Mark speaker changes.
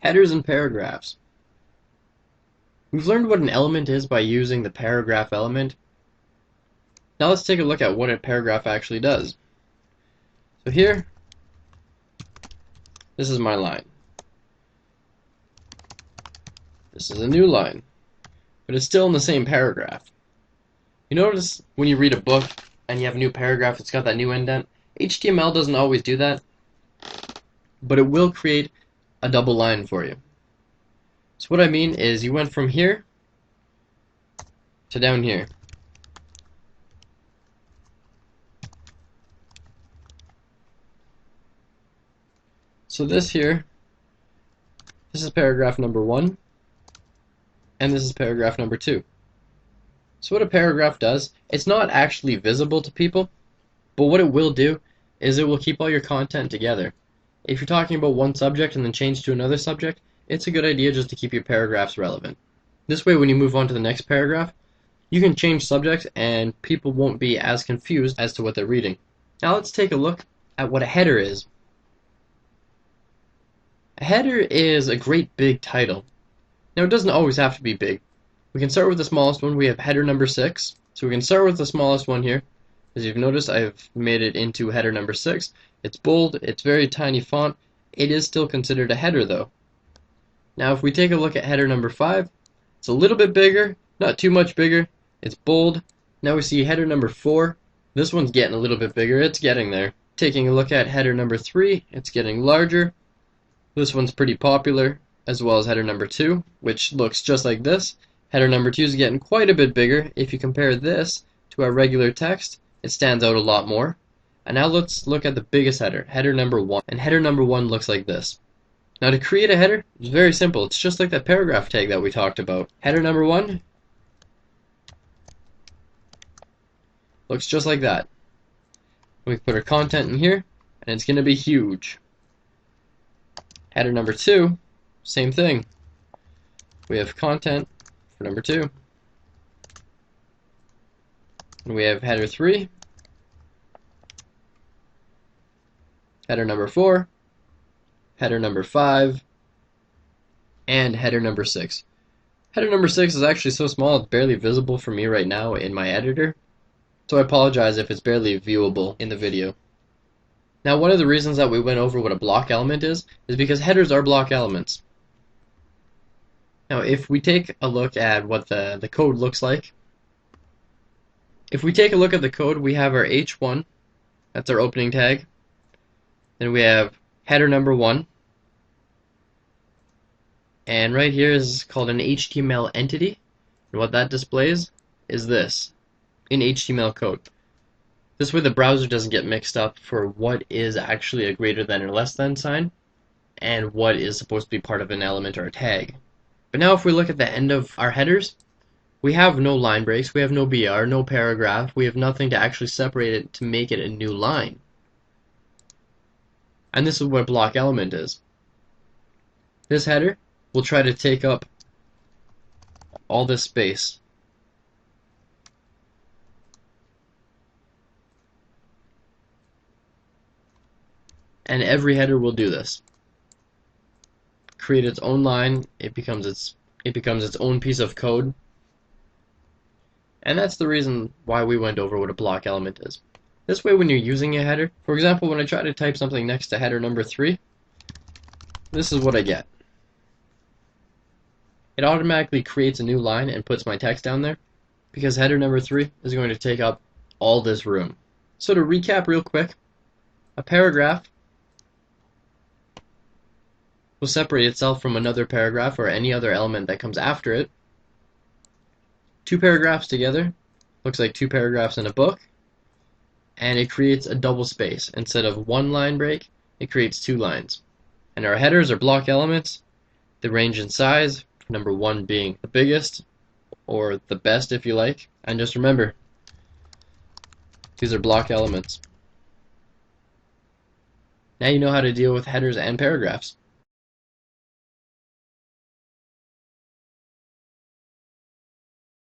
Speaker 1: Headers and paragraphs. We've learned what an element is by using the paragraph element. Now let's take a look at what a paragraph actually does. So here, this is my line. This is a new line, but it's still in the same paragraph. You notice when you read a book and you have a new paragraph, it's got that new indent. HTML doesn't always do that, but it will create a double line for you. So what I mean is you went from here to down here. So this here, this is paragraph number 1, and this is paragraph number 2. So what a paragraph does, it's not actually visible to people, but what it will do is it will keep all your content together. If you're talking about one subject and then change to another subject, it's a good idea just to keep your paragraphs relevant. This way when you move on to the next paragraph, you can change subjects and people won't be as confused as to what they're reading. Now let's take a look at what a header is. A header is a great big title. Now it doesn't always have to be big. We can start with the smallest one. We have header number 6. So we can start with the smallest one here. As you've noticed, I've made it into header number 6. It's bold, it's very tiny font. It is still considered a header though. Now if we take a look at header number 5, it's a little bit bigger, not too much bigger. It's bold. Now we see header number 4. This one's getting a little bit bigger. It's getting there. Taking a look at header number 3, it's getting larger. This one's pretty popular, as well as header number 2, which looks just like this. Header number 2 is getting quite a bit bigger. If you compare this to our regular text, it stands out a lot more. And now let's look at the biggest header, header number 1. And header number 1 looks like this. Now to create a header, it's very simple. It's just like that paragraph tag that we talked about. Header number 1 looks just like that. We put our content in here, and it's going to be huge. Header number 2, same thing. We have content for number 2. And we have header 3, header number 4, header number 5, and header number 6. Header number 6 is actually so small it's barely visible for me right now in my editor, so I apologize if it's barely viewable in the video. Now one of the reasons that we went over what a block element is because headers are block elements. Now if we take a look at what the code looks like, if we take a look at the code, we have our H1, that's our opening tag. Then we have header number 1, and right here is called an HTML entity, and what that displays is this in HTML code. This way the browser doesn't get mixed up for what is actually a greater than or less than sign and what is supposed to be part of an element or a tag. But now if we look at the end of our headers, we have no line breaks, we have no BR, no paragraph, we have nothing to actually separate it to make it a new line. And this is what a block element is. This header will try to take up all this space. And every header will do this. Create its own line, it becomes its own piece of code. And that's the reason why we went over what a block element is. This way when you're using a header, for example when I try to type something next to header number 3, this is what I get. It automatically creates a new line and puts my text down there because header number 3 is going to take up all this room. So to recap real quick, a paragraph will separate itself from another paragraph or any other element that comes after it. Two paragraphs together looks like two paragraphs in a book, and it creates a double space. Instead of one line break, it creates two lines. And our headers are block elements. They range in size, number 1 being the biggest, or the best if you like. And just remember, these are block elements. Now you know how to deal with headers and paragraphs.